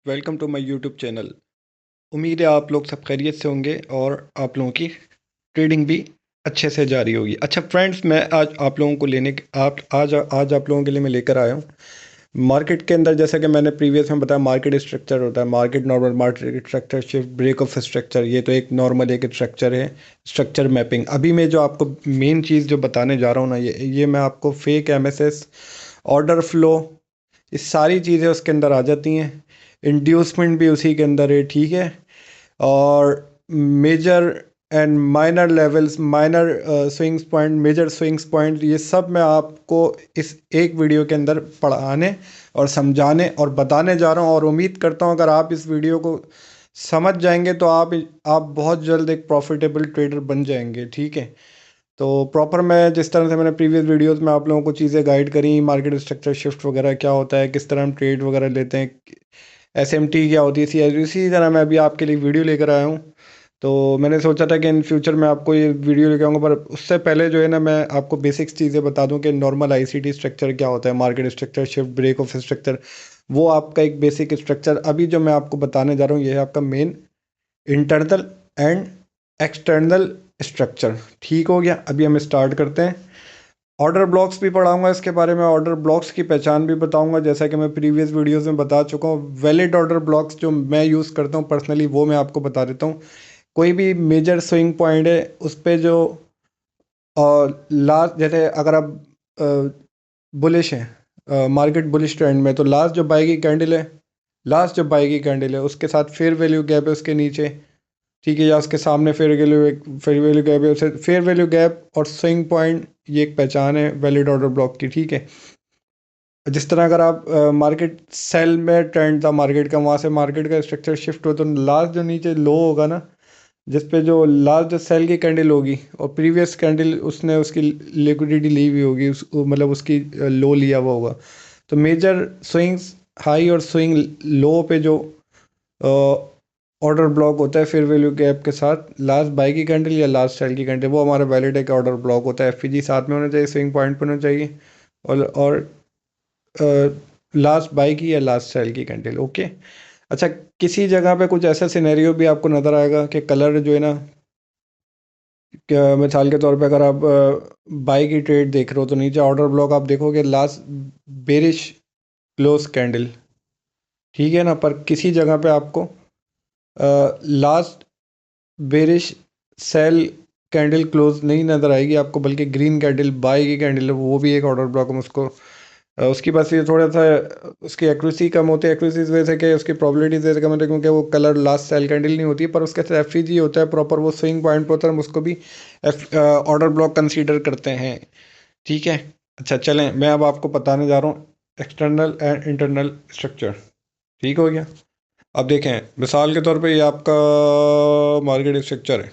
Welcome to my YouTube channel. उम्मीद है आप लोग सब खैरियत से होंगे और आप लोगों की ट्रेडिंग भी अच्छे से जारी होगी। अच्छा फ्रेंड्स, मैं आज आप लोगों को लेने आप आज आप लोगों के लिए मैं लेकर आया हूँ मार्केट के अंदर। जैसा कि मैंने प्रीवियस में बताया, मार्केट स्ट्रक्चर होता है, market normal, market structure, shift, break of structure. ये तो एक नॉर्मल एक स्ट्रक्चर है, स्ट्रक्चर मैपिंग। अभी मैं जो आपको मेन चीज़ जो बताने जा रहा हूँ ना, ये मैं आपको फेक एमएसएस, ऑर्डर फ्लो, ये सारी चीज़ें उसके अंदर आ जाती हैं। इंड्यूसमेंट भी उसी के अंदर है, ठीक है। और major and minor levels, minor swings point, major swings point, ये सब मैं आपको इस एक वीडियो के अंदर पढ़ाने और समझाने और बताने जा रहा हूँ। और उम्मीद करता हूँ अगर आप इस वीडियो को समझ जाएंगे तो आप बहुत जल्द एक प्रॉफिटेबल ट्रेडर बन जाएंगे, ठीक है। तो प्रॉपर मैं जिस तरह से मैंने प्रीवियस वीडियोस में आप लोगों को चीज़ें गाइड करी, मार्केट स्ट्रक्चर, शिफ्ट वगैरह क्या होता है, किस तरह हम ट्रेड वगैरह लेते हैं, एसएमटी क्या होती है, सी, इसी तरह मैं अभी आपके लिए वीडियो लेकर आया हूँ। तो मैंने सोचा था कि इन फ्यूचर में आपको ये वीडियो लेकर आऊँगा, पर उससे पहले जो है ना, मैं आपको बेसिक्स चीज़ें बता दूं कि नॉर्मल आईसीटी स्ट्रक्चर क्या होता है, market structure, shift, break of structure. वो आपका एक बेसिक स्ट्रक्चर अभी जो मैं आपको बताने जा रहा हूँ, ये है आपका main internal and external structure. ठीक हो गया, अभी हम स्टार्ट करते हैं। ऑर्डर ब्लॉक्स भी पढ़ाऊंगा इसके बारे में, ऑर्डर ब्लॉक्स की पहचान भी बताऊंगा, जैसा कि मैं प्रीवियस वीडियोस में बता चुका हूँ। वैलिड ऑर्डर ब्लॉक्स जो मैं यूज़ करता हूँ पर्सनली, वो मैं आपको बता देता हूँ। कोई भी मेजर स्विंग पॉइंट है उस पे जो लास्ट, जैसे अगर आप बुलिश है, मार्केट बुलिश ट्रेंड में, तो लास्ट जो बाई की कैंडल है, लास्ट जो बाई की कैंडल है उसके साथ फेयर वैल्यू गैप है उसके नीचे, ठीक है, या उसके सामने फेयर वैल्यू गैप है, उसे फेयर वैल्यू गैप और स्विंग पॉइंट, ये एक पहचान है वैलिड ऑर्डर ब्लॉक की, ठीक है। जिस तरह अगर आप मार्केट सेल में ट्रेंड था मार्केट का, वहाँ से मार्केट का स्ट्रक्चर शिफ्ट हो, तो लास्ट जो नीचे लो होगा ना, जिस पे जो लास्ट जो सेल की कैंडल होगी और प्रीवियस कैंडल उसने उसकी लिक्विडिटी ली हुई होगी, मतलब उसकी लो लिया हुआ होगा। तो मेजर स्विंग्स हाई और स्विंग लो पे जो ऑर्डर ब्लॉक होता है फेयर वैल्यू गैप के साथ, लास्ट बाई की कैंडल या लास्ट सेल की कैंडल, वो हमारा वैलिड एक ऑर्डर ब्लॉक होता है। एफपीजी साथ में होना चाहिए, स्विंग पॉइंट पर होना चाहिए, और लास्ट बाई की या लास्ट सेल की कैंडल, ओके। अच्छा, किसी जगह पे कुछ ऐसा सिनेरियो भी आपको नज़र आएगा कि कलर जो है ना, मिसाल के तौर पे अगर आप बाई की ट्रेड देख रहे हो तो नीचे ऑर्डर ब्लॉक आप देखोगे लास्ट बेरिश क्लोज कैंडल, ठीक है ना। पर किसी जगह पे आपको last bearish sell candle close नहीं नज़र आएगी आपको, बल्कि ग्रीन कैंडल बाई की कैंडल है, वो भी एक ऑर्डर ब्लॉक, हम उसको उसकी बस ये थोड़ा सा उसकी एक्यूरेसी कम होती है। एक्यूरेसी इस वजह से कि उसकी प्रोबेबिलिटी इस वजह से कम होती है क्योंकि वो कलर लास्ट सेल कैंडल नहीं होती है, पर उसके साथ एफ होता है प्रॉपर, वो स्विंग पॉइंट पर होता है, हम उसको भी ऑर्डर ब्लॉक कंसीडर करते हैं, ठीक है। अच्छा चलें, मैं अब आपको बताने जा रहा हूँ एक्सटर्नल एंड इंटरनल स्ट्रक्चर, ठीक हो गया। अब देखें, मिसाल के तौर पे ये आपका मार्केट स्ट्रक्चर है,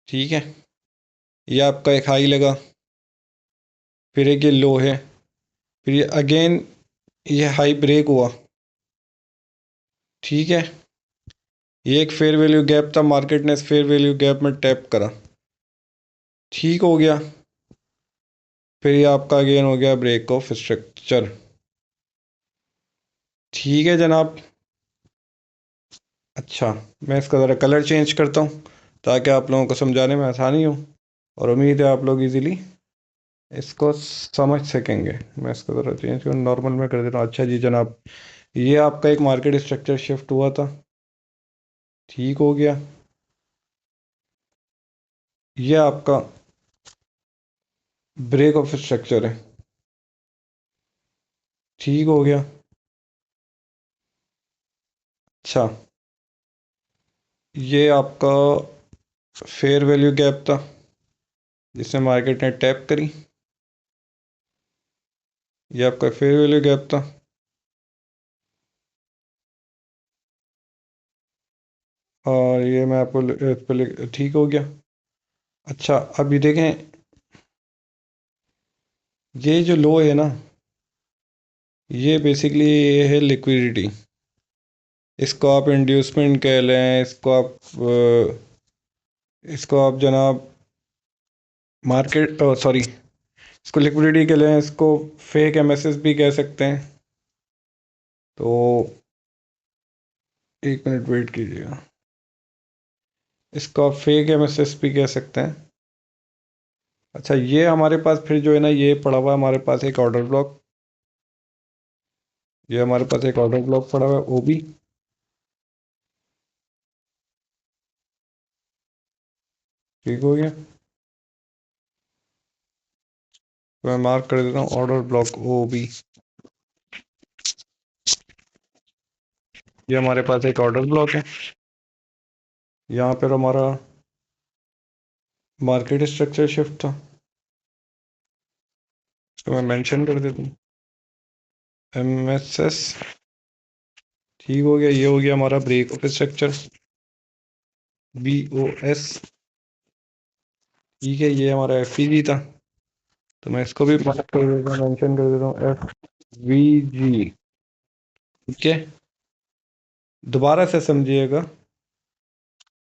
ठीक है। ये आपका एक हाई लगा, फिर एक ये लो है, फिर ये अगेन ये हाई ब्रेक हुआ, ठीक है। ये एक फेयर वैल्यू गैप था, मार्केट ने इस फेयर वैल्यू गैप में टैप करा, ठीक हो गया। फिर ये आपका अगेन हो गया ब्रेक ऑफ स्ट्रक्चर, ठीक है जनाब। अच्छा, मैं इसका ज़रा कलर चेंज करता हूँ ताकि आप लोगों को समझाने में आसानी हो, और उम्मीद है आप लोग इजीली इसको समझ सकेंगे। मैं इसको ज़रा चेंज कर नॉर्मल में कर देता हूँ। अच्छा जी जनाब, ये आपका एक मार्केट स्ट्रक्चर शिफ्ट हुआ था, ठीक हो गया। ये आपका ब्रेक ऑफ स्ट्रक्चर है, ठीक हो गया। अच्छा, ये आपका फेयर वैल्यू गैप था जिससे मार्केट ने टैप करी, ये आपका फेयर वैल्यू गैप था। और ये मैं आपको इस पे ठीक हो गया। अच्छा, अभी देखें, ये जो लो है ना, ये बेसिकली ये है लिक्विडिटी। इसको आप इंड्यूसमेंट कह लें, इसको आप जनाब मार्केट, सॉरी, इसको लिक्विडिटी कह लें, इसको फेक एमएसएस भी कह सकते हैं। तो एक मिनट वेट कीजिएगा। इसको आप फेक एमएसएस भी कह सकते हैं। अच्छा, ये हमारे पास फिर जो है ना, ये पड़ा हुआ है हमारे पास एक ऑर्डर ब्लॉक। ये हमारे पास एक ऑर्डर ब्लॉक पड़ा हुआ है ओबी। ठीक हो गया। तो मैं मार्क कर देता हूँ ऑर्डर ब्लॉक ओबी। ये हमारे पास एक ऑर्डर ब्लॉक है। यहाँ पर हमारा मार्केट स्ट्रक्चर शिफ्ट था। इसको मैं मेंशन कर देता हूँ एमएसएस। ठीक हो गया। ये हो गया हमारा ब्रेक ऑफ स्ट्रक्चर बीओएस। ठीक है, ये हमारा एफवीजी था। तो मैं इसको भी मार्क कर देता हूँ, मेंशन कर देता हूँ एफवीजी। ठीक है। दोबारा से समझिएगा।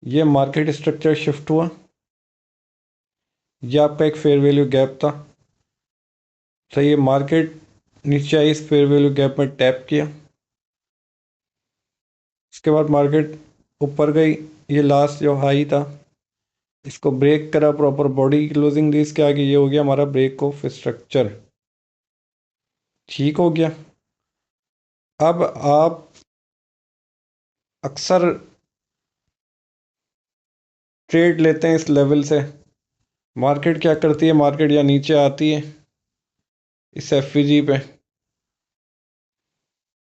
ये मार्केट स्ट्रक्चर शिफ्ट हुआ। ये आपका एक फेयर वैल्यू गैप था। सही है। मार्केट नीचे आई, इस फेयर वैल्यू गैप में टैप किया। इसके बाद मार्केट ऊपर गई। ये लास्ट जो हाई था, इसको ब्रेक करा, प्रॉपर बॉडी क्लोजिंग दी इसके आगे। ये हो गया हमारा ब्रेक ऑफ स्ट्रक्चर। ठीक हो गया। अब आप अक्सर ट्रेड लेते हैं इस लेवल से। मार्केट क्या करती है, मार्केट या नीचे आती है इस एफवीजी पे।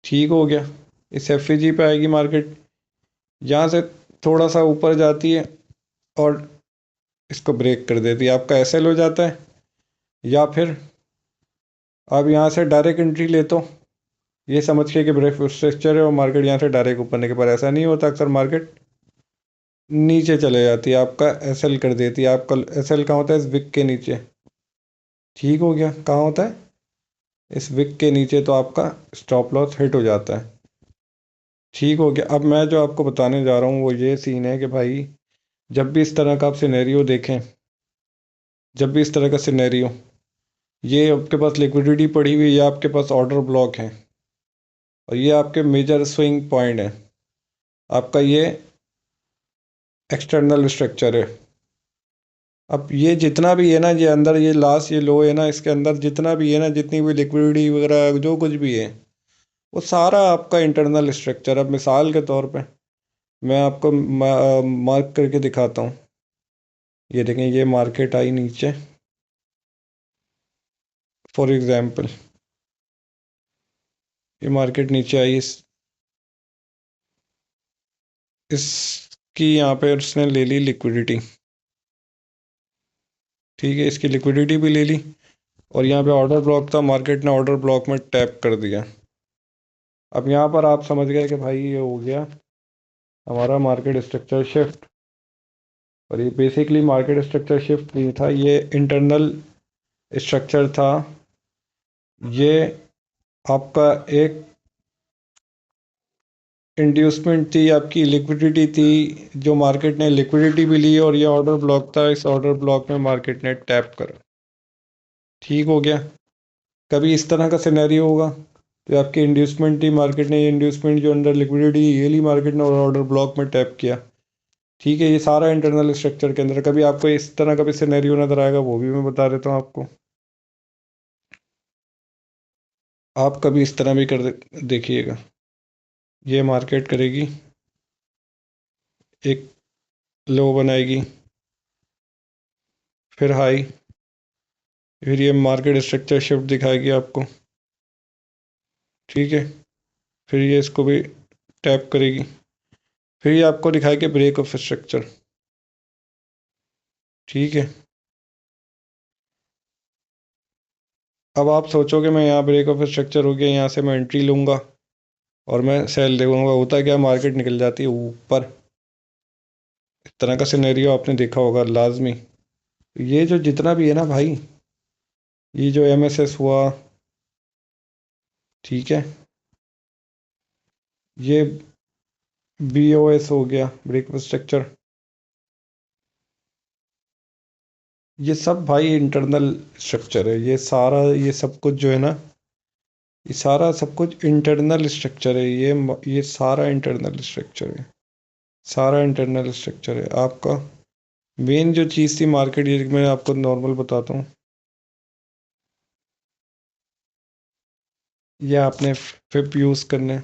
ठीक हो गया। इस एफवीजी पे आएगी मार्केट। यहाँ से थोड़ा सा ऊपर जाती है और इसको ब्रेक कर देती है। आपका एसएल हो जाता है। या फिर आप यहाँ से डायरेक्ट एंट्री लेते हो, ये समझ के कि ब्रेक स्ट्रक्चर है और मार्केट यहाँ से डायरेक्ट ऊपर नहीं, पर ऐसा नहीं होता। अक्सर मार्केट नीचे चले जाती है, आपका एसएल कर देती है। आपका एसएल कहाँ होता है, इस विक के नीचे। ठीक हो गया। कहाँ होता है, इस विक के नीचे। तो आपका स्टॉप लॉस हिट हो जाता है। ठीक हो गया। अब मैं जो आपको बताने जा रहा हूँ वो ये सीन है कि भाई, जब भी इस तरह का आप सिनेरियो देखें, जब भी इस तरह का सिनेरियो, ये आपके पास लिक्विडिटी पड़ी हुई है, ये आपके पास ऑर्डर ब्लॉक है, और ये आपके मेजर स्विंग पॉइंट है। आपका ये एक्सटर्नल स्ट्रक्चर है। अब ये जितना भी है ना, ये अंदर ये लास्ट ये लो है ना, इसके अंदर जितना भी है ना, जितनी भी लिक्विडिटी वगैरह जो कुछ भी है, वो सारा आपका इंटरनल स्ट्रक्चर। अब मिसाल के तौर पे मैं आपको मार्क करके दिखाता हूँ। ये देखें, ये मार्केट आई नीचे, फॉर एग्जांपल ये मार्केट नीचे आई, इसकी यहाँ पे उसने ले ली लिक्विडिटी। ठीक है, इसकी लिक्विडिटी भी ले ली, और यहाँ पे ऑर्डर ब्लॉक था, मार्केट ने ऑर्डर ब्लॉक में टैप कर दिया। अब यहाँ पर आप समझ गए कि भाई ये हो गया हमारा मार्केट स्ट्रक्चर शिफ्ट। और ये बेसिकली मार्केट स्ट्रक्चर शिफ्ट नहीं था, ये इंटरनल स्ट्रक्चर था। ये आपका एक इंड्यूसमेंट थी, आपकी लिक्विडिटी थी, जो मार्केट ने लिक्विडिटी भी ली, और ये ऑर्डर ब्लॉक था, इस ऑर्डर ब्लॉक में मार्केट ने टैप करा। ठीक हो गया। कभी इस तरह का सिनेरियो होगा तो आपकी इंड्यूसमेंट थी, मार्केट ने ये इंड्यूसमेंट जो अंडर लिक्विडिटी ये ली मार्केट ने, और ऑर्डर ब्लॉक में टैप किया। ठीक है, ये सारा इंटरनल स्ट्रक्चर के अंदर। कभी आपको इस तरह का भी सिनेरियो नजर आएगा, वो भी मैं बता देता हूँ आपको। आप कभी इस तरह भी देखिएगा। ये मार्केट करेगी, एक लो बनाएगी, फिर हाई, फिर ये मार्केट स्ट्रक्चर शिफ्ट दिखाएगी आपको। ठीक है, फिर ये इसको भी टैप करेगी, फिर ये आपको दिखाएगी ब्रेक ऑफ स्ट्रक्चर। ठीक है। अब आप सोचोगे मैं यहाँ ब्रेक ऑफ स्ट्रक्चर हो गया, यहाँ से मैं एंट्री लूँगा और मैं सेल देखूंगा। होता क्या, मार्केट निकल जाती है ऊपर। इस तरह का सिनेरियो आपने देखा होगा लाजमी। ये जो जितना भी है ना भाई, ये जो एमएसएस हुआ, ठीक है, ये बीओएस हो गया, ब्रेक ऑफ स्ट्रक्चर, ये सब भाई इंटरनल स्ट्रक्चर है। ये सारा ये सब कुछ जो है ना, ये सारा सब कुछ इंटरनल स्ट्रक्चर है, ये सारा इंटरनल स्ट्रक्चर है, सारा इंटरनल स्ट्रक्चर है आपका। मेन जो चीज़ थी मार्केट, ये मैं आपको नॉर्मल बताता हूँ। ये आपने फिप यूज़ करना है।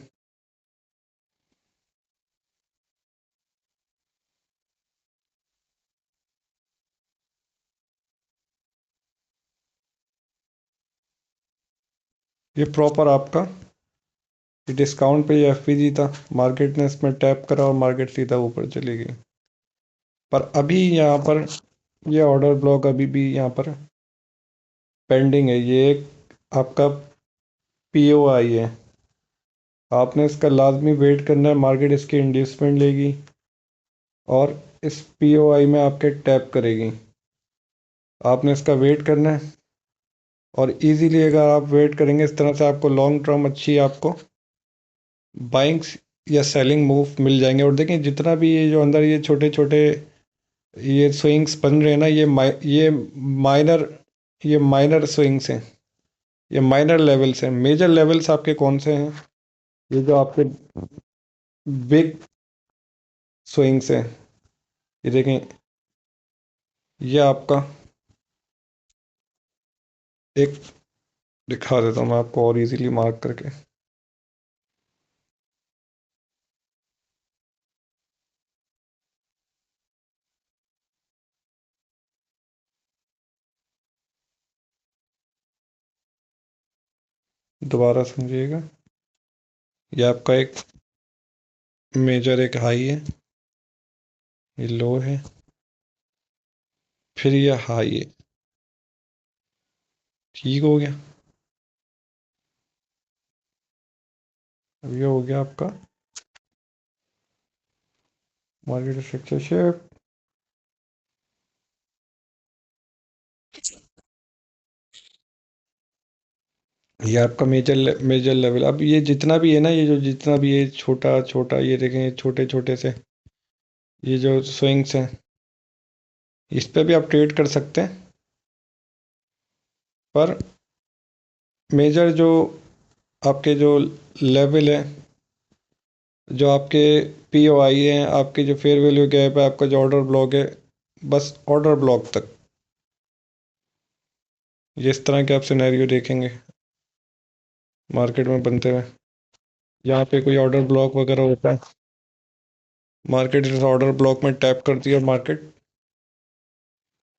ये प्रॉपर आपका, ये डिस्काउंट पे ये एफपीजी था, मार्केट ने इसमें टैप करा और मार्केट सीधा ऊपर चली गई। पर अभी यहाँ पर ये ऑर्डर ब्लॉक अभी भी यहाँ पर पेंडिंग है। ये एक आपका पीओआई है, आपने इसका लाजमी वेट करना है। मार्केट इसकी इंड्यूसमेंट लेगी और इस पीओआई में आपके टैप करेगी। आपने इसका वेट करना है और इजीली अगर आप वेट करेंगे इस तरह से, आपको लॉन्ग टर्म अच्छी आपको बाइंग्स या सेलिंग मूव मिल जाएंगे। और देखें जितना भी ये जो अंदर ये छोटे छोटे ये स्विंग्स बन रहे हैं ना, माइनर ये माइनर स्विंग्स हैं, ये माइनर लेवल्स हैं। मेजर लेवल्स आपके कौन से हैं? ये जो आपके बिग स्विंग्स हैं, ये देखें, ये आपका एक दिखा देता हूँ मैं आपको और इजीली मार्क करके। दोबारा समझिएगा, ये आपका एक मेजर एक हाई है, ये लो है, फिर ये हाई है। ठीक हो गया। अब ये हो गया आपका मार्केट स्ट्रक्चर शेप। ये आपका मेजर लेवल। अब ये जितना भी है ना, ये जो जितना भी है छोटा छोटा, ये देखें छोटे छोटे से ये जो स्विंग्स हैं, इस पे भी आप ट्रेड कर सकते हैं। पर मेजर जो आपके जो लेवल है, जो आपके पीओआई हैं, आपके जो फेयर वैल्यू गैप है, आपका जो ऑर्डर ब्लॉक है, बस ऑर्डर ब्लॉक तक ये इस तरह के आप सिनेरियो देखेंगे मार्केट में बनते हुए। यहाँ पे कोई ऑर्डर ब्लॉक वगैरह होता है, मार्केट इस ऑर्डर ब्लॉक में टैप करती है और मार्केट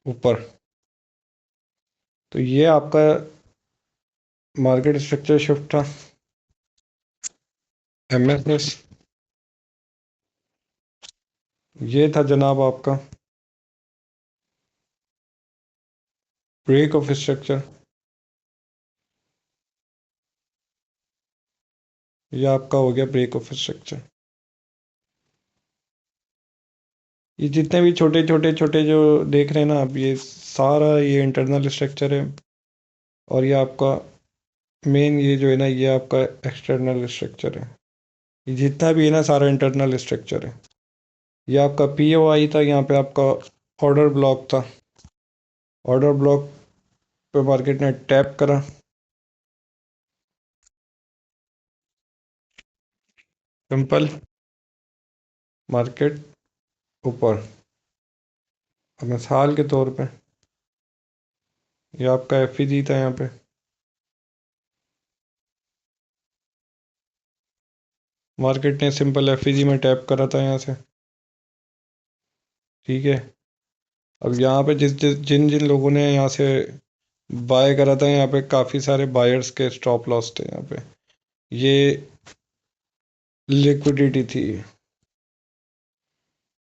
ऊपर। तो ये आपका मार्केट स्ट्रक्चर शिफ्ट था। एमएसएस ये था जनाब आपका ब्रेक ऑफ स्ट्रक्चर। ये आपका हो गया ब्रेक ऑफ स्ट्रक्चर। ये जितने भी छोटे छोटे छोटे जो देख रहे हैं ना आप, ये सारा ये इंटरनल स्ट्रक्चर है। और ये आपका मेन ये जो है ना, ये आपका एक्सटर्नल स्ट्रक्चर है। ये जितना भी है ना सारा इंटरनल स्ट्रक्चर है। ये आपका पीओआई था, यहाँ पे आपका ऑर्डर ब्लॉक था। ऑर्डर ब्लॉक पे मार्केट ने टैप करा, सिंपल, मार्केट ऊपर। अब मिसाल के तौर पे ये आपका एफईजी था यहाँ पे, मार्केट ने सिंपल एफईजी में टैप करा था यहाँ से। ठीक है। अब यहाँ पे जिन जिन लोगों ने यहाँ से बाय करा था, यहाँ पे काफ़ी सारे बायर्स के स्टॉप लॉस थे यहाँ पे। ये लिक्विडिटी थी,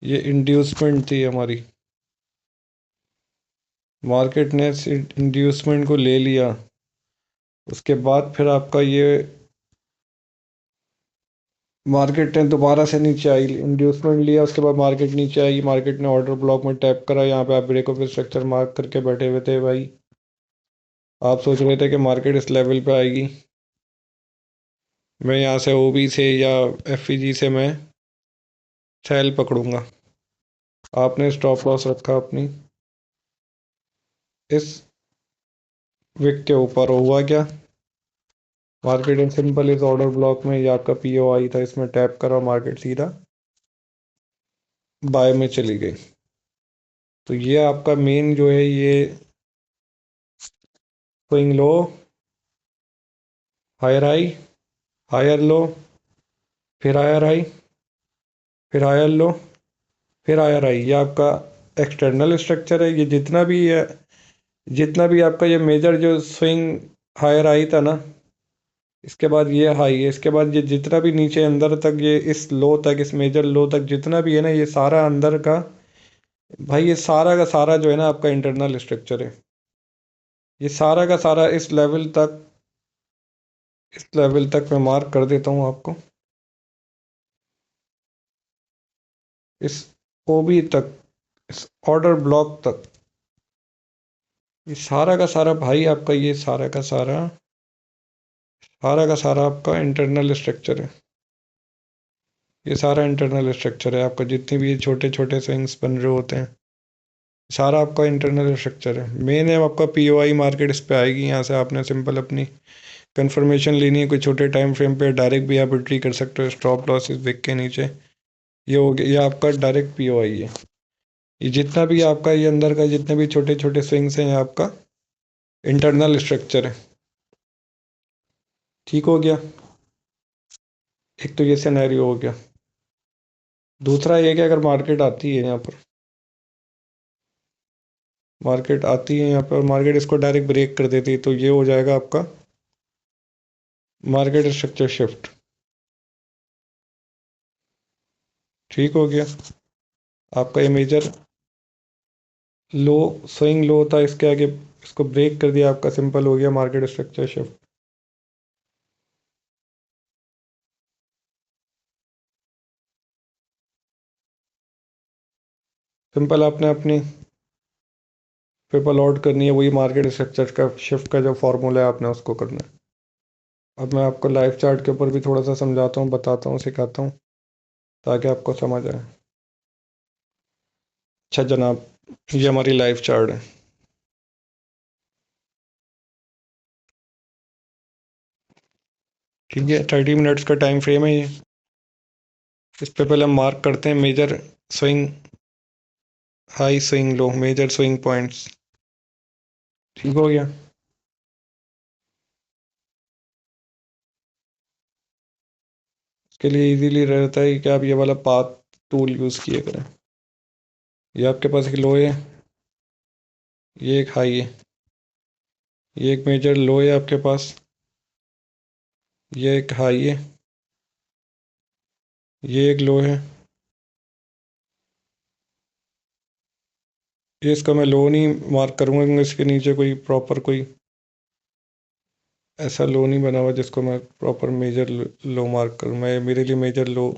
ये इंड्यूसमेंट थी हमारी। मार्केट ने इस इंड्यूसमेंट को ले लिया, उसके बाद फिर आपका ये मार्केट ने दोबारा से नीचे आई, इंड्यूसमेंट लिया, उसके बाद मार्केट नीचे आई, मार्केट ने ऑर्डर ब्लॉक में टैप करा। यहाँ पे आप ब्रेक ऑफ स्ट्रक्चर मार्क करके बैठे हुए थे भाई। आप सोच रहे थे कि मार्केट इस लेवल पे आएगी, मैं यहाँ से ओबी से या एफईजी से मैं सेल पकड़ूंगा। आपने स्टॉप लॉस रखा अपनी इस विक के ऊपर। हुआ क्या? मार्केट इन सिंपल इस ऑर्डर ब्लॉक में ये आपका पीओआई था, इसमें टैप करा, मार्केट सीधा बाय में चली गई। तो ये आपका मेन जो है ये swing low, higher high, higher low, फिर हायर हाई, फिर हायर लो, फिर हायर हाई, ये आपका एक्सटर्नल स्ट्रक्चर है। ये जितना भी है, जितना भी आपका ये मेजर जो स्विंग हायर हाई था ना, इसके बाद ये हाई है, इसके बाद ये जितना भी नीचे अंदर तक ये इस लो तक, इस मेजर लो तक जितना भी है ना, ये सारा अंदर का भाई, ये सारा का सारा जो है ना आपका इंटरनल स्ट्रक्चर है। ये सारा का सारा इस लेवल तक, इस लेवल तक मैं मार्क कर देता हूँ आपको, इस ओबी तक, इस ऑर्डर ब्लॉक तक, ये सारा का सारा भाई आपका, ये सारा का सारा, सारा का सारा आपका इंटरनल स्ट्रक्चर है। ये सारा इंटरनल स्ट्रक्चर है आपका, जितने भी ये छोटे छोटे स्विंग्स बन रहे होते हैं, सारा आपका इंटरनल स्ट्रक्चर है। मेन है आपका पीओआई, मार्केट इस पे आएगी, यहाँ से आपने सिंपल अपनी कंफर्मेशन लेनी है। कोई छोटे टाइम फ्रेम पे डायरेक्ट भी आप एंट्री कर सकते हो, स्टॉप लॉस इस विक के नीचे। ये हो गया, ये आपका डायरेक्ट पीओआई है। ये जितना भी आपका ये अंदर का जितने भी छोटे छोटे स्विंग्स हैं, ये आपका इंटरनल स्ट्रक्चर है। ठीक हो गया, एक तो ये सिनेरियो हो गया। दूसरा ये कि अगर मार्केट आती है यहाँ पर, मार्केट आती है यहाँ पर, मार्केट इसको डायरेक्ट ब्रेक कर देती है, तो ये हो जाएगा आपका मार्केट स्ट्रक्चर शिफ्ट। ठीक हो गया, आपका ये मेजर लो, स्विंग लो था, इसके आगे इसको ब्रेक कर दिया, आपका सिंपल हो गया मार्केट स्ट्रक्चर शिफ्ट। सिंपल आपने अपनी पेपर लोड करनी है, वही मार्केट स्ट्रक्चर का शिफ्ट का जो फॉर्मूला है आपने उसको करना है। अब मैं आपको लाइव चार्ट के ऊपर भी थोड़ा सा समझाता हूँ, बताता हूँ, सिखाता हूँ, ताकि आपको समझ आए। अच्छा जनाब, ये हमारी लाइव चार्ट है। ठीक है, 30 मिनट्स का टाइम फ्रेम है ये। इस पे पहले हम मार्क करते हैं major swing high, swing low, major swing points. ठीक हो गया। इसके लिए इजीली रहता है कि आप ये वाला पाथ टूल यूज़ किए करें। ये आपके पास एक लो है, ये एक हाई है, ये एक मेजर लो है आपके पास, ये एक हाई है, ये एक लो है। ये इसका मैं लो नहीं मार्क करूँगा, क्योंकि इसके नीचे कोई प्रॉपर कोई ऐसा लो नहीं बना हुआ जिसको मैं प्रॉपर मेजर लो मार्क करूँ। मैं मेरे लिए major low,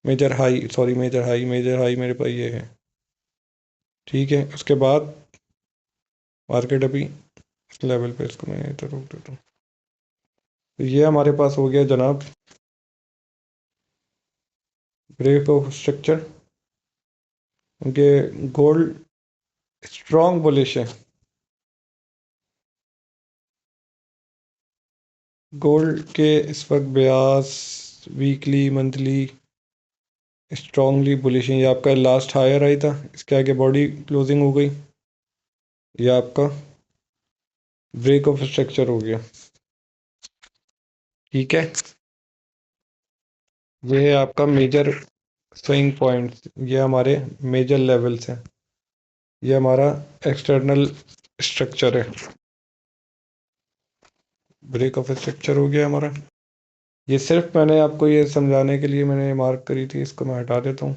major high, sorry major high, major high मेरे पास ये है। ठीक है, उसके बाद मार्केट अभी इस लेवल पे, इसको मैं इधर रोक देता हूँ। तो ये हमारे पास हो गया जनाब ब्रेक ऑफ स्ट्रक्चर, क्योंकि गोल्ड स्ट्रॉन्ग बुलिश है। गोल्ड के इस वक्त Beas weekly monthly strongly bullish है। ये आपका लास्ट हायर आई था, इसके आगे बॉडी क्लोजिंग हो गई, ये आपका ब्रेक ऑफ स्ट्रक्चर हो गया। ठीक है, ये है आपका मेजर स्विंग पॉइंट्स, ये हमारे मेजर लेवल्स हैं, ये हमारा एक्सटर्नल स्ट्रक्चर है। ब्रेक ऑफ स्ट्रक्चर हो गया हमारा। ये सिर्फ मैंने आपको ये समझाने के लिए मैंने मार्क करी थी, इसको मैं हटा देता हूँ।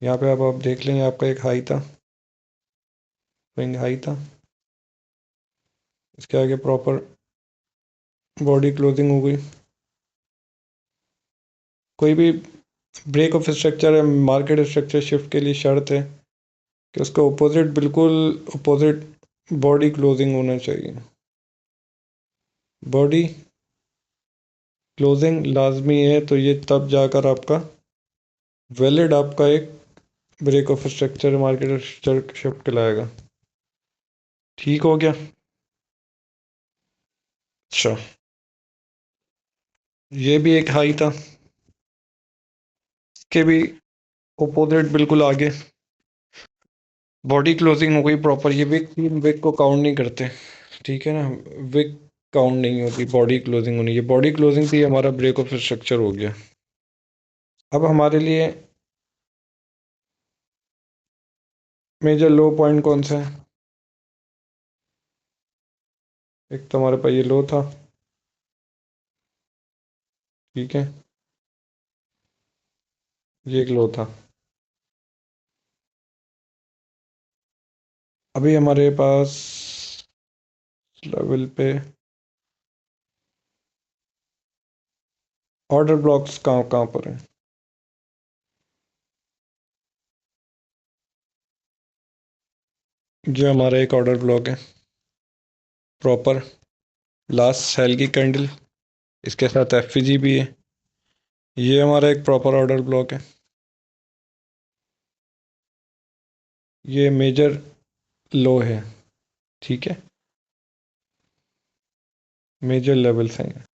यहाँ पे अब आप देख लेंगे, आपका एक हाई था, स्विंग हाई था, इसके आगे प्रॉपर बॉडी क्लोजिंग हो गई। कोई भी ब्रेक ऑफ स्ट्रक्चर है, मार्केट स्ट्रक्चर शिफ्ट के लिए शर्त है कि उसका ऑपोजिट, बिल्कुल ऑपोजिट बॉडी क्लोजिंग होना चाहिए। बॉडी क्लोजिंग लाजमी है, तो ये तब जाकर आपका वैलिड आपका एक break of structure market structure shift कहलाएगा। ठीक हो गया। अच्छा, ये भी एक हाई था, इसके भी ओपोजिट बिल्कुल आगे बॉडी क्लोजिंग हो गई प्रॉपर। ये विक थी, विक को काउंट नहीं करते, ठीक है ना। विक काउंट नहीं होती, बॉडी क्लोजिंग होनी है। बॉडी क्लोजिंग थी, हमारा ब्रेक ऑफ स्ट्रक्चर हो गया। अब हमारे लिए मेजर लो पॉइंट कौन सा है? एक तो हमारे पास ये लो था, ठीक है, ये एक लो था। अभी हमारे पास लेवल पे ऑर्डर ब्लॉक्स कहाँ कहाँ पर हैं? जो हमारा एक ऑर्डर ब्लॉक है प्रॉपर, लास्ट सेल की कैंडल, इसके साथ एफवीजी भी है। ये हमारा एक प्रॉपर ऑर्डर ब्लॉक है। ये मेजर लो है, ठीक है, मेजर लेवल्स हैं।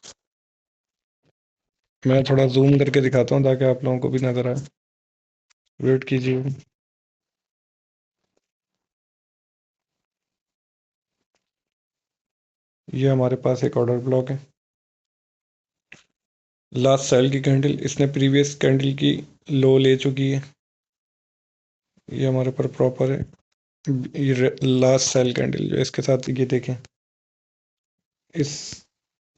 मैं थोड़ा जूम करके दिखाता हूँ ताकि आप लोगों को भी नजर आए। वेट कीजिए। ये हमारे पास एक ऑर्डर ब्लॉक है, लास्ट सेल की कैंडल, इसने प्रीवियस कैंडल की लो ले चुकी है। ये हमारे पर प्रॉपर है। ये लास्ट सेल कैंडल जो है, इसके साथ ये देखें, इस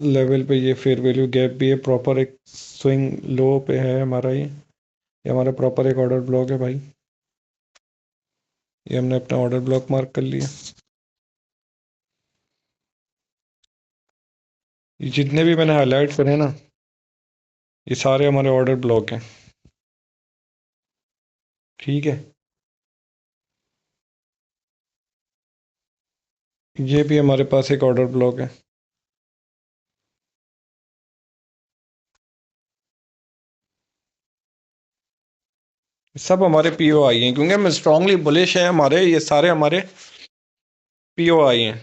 लेवल पे ये फेयर वैल्यू गैप भी है प्रॉपर, एक स्विंग लो पे है हमारा ये हमारा प्रॉपर एक ऑर्डर ब्लॉक है भाई। ये हमने अपना ऑर्डर ब्लॉक मार्क कर लिया। ये जितने भी मैंने हाईलाइट करे ना, ये सारे हमारे ऑर्डर ब्लॉक हैं, ठीक है। ये भी हमारे पास एक ऑर्डर ब्लॉक है। सब हमारे पीओ आई हैं, क्योंकि हम स्ट्रांगली बुलिश हैं, हमारे ये सारे हमारे पीओ आई हैं।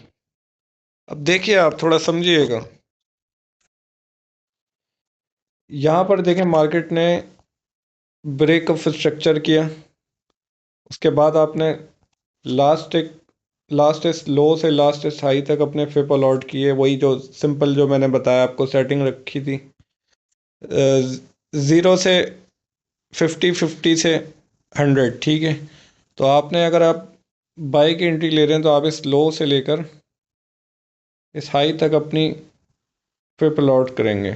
अब देखिए, आप थोड़ा समझिएगा। यहाँ पर देखें, मार्केट ने ब्रेक ऑफ स्ट्रक्चर किया, उसके बाद आपने लास्ट इस लो से लास्ट इस हाई तक अपने फिप अलॉट किए, वही जो सिंपल जो मैंने बताया आपको सेटिंग रखी थी। ज़ीरो से 50, 50 से 100, ठीक है। तो आपने, अगर आप बाई की एंट्री ले रहे हैं, तो आप इस लो से लेकर इस हाई तक अपनी फिप अलॉट करेंगे,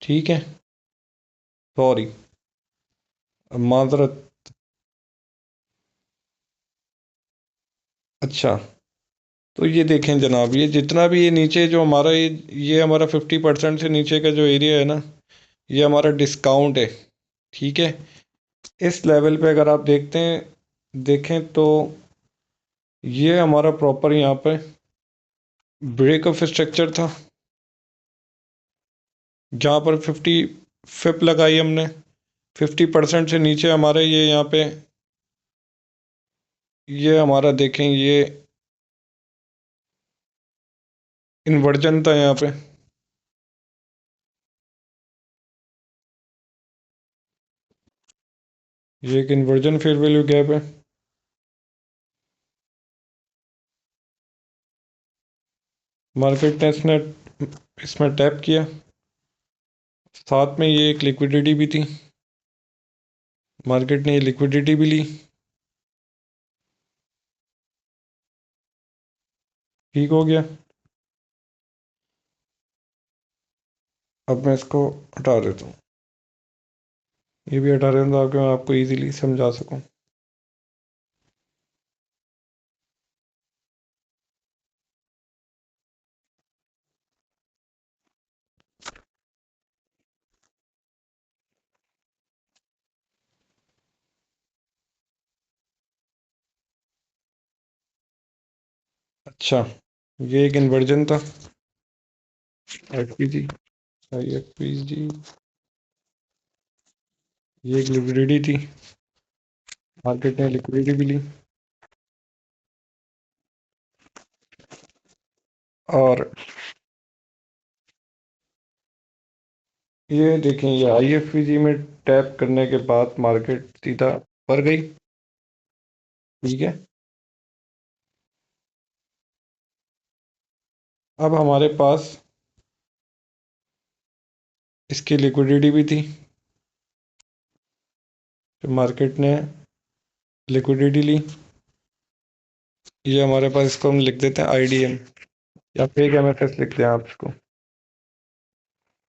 ठीक है। सॉरी, माजरत। अच्छा, तो ये देखें जनाब, ये जितना भी ये नीचे जो हमारा ये हमारा 50% से नीचे का जो एरिया है ना, ये हमारा डिस्काउंट है, ठीक है। इस लेवल पे अगर आप देखें तो ये हमारा प्रॉपर यहाँ पे ब्रेक ऑफ स्ट्रक्चर था, जहाँ पर 50 फिप लगाई हमने। 50% से नीचे हमारे ये यहाँ पे, ये हमारा देखें, ये इन्वर्जन था यहाँ पे। ये एक इन्वर्जन फेयर वैल्यू गैप है। मार्केट ने इसमें टैप किया, साथ में ये एक लिक्विडिटी भी थी, मार्केट ने ये लिक्विडिटी भी ली, ठीक हो गया। अब मैं इसको हटा देता हूँ, ये भी हटा देता हूँ ताकि मैं आपको इजीली समझा सकूँ। अच्छा, ये एक इन्वर्जन था, एफपीजी, आई एफपीजी, ये एक लिक्विडिटी थी, मार्केट ने लिक्विडिटी भी ली, और ये देखें, ये IFVG में टैप करने के बाद मार्केट सीधा ऊपर गई। ठीक है। अब हमारे पास इसकी लिक्विडिटी भी थी, फिर मार्केट ने लिक्विडिटी ली। ये हमारे पास, इसको हम लिख देते हैं IDM, या फेक MSS लिखते हैं आप इसको।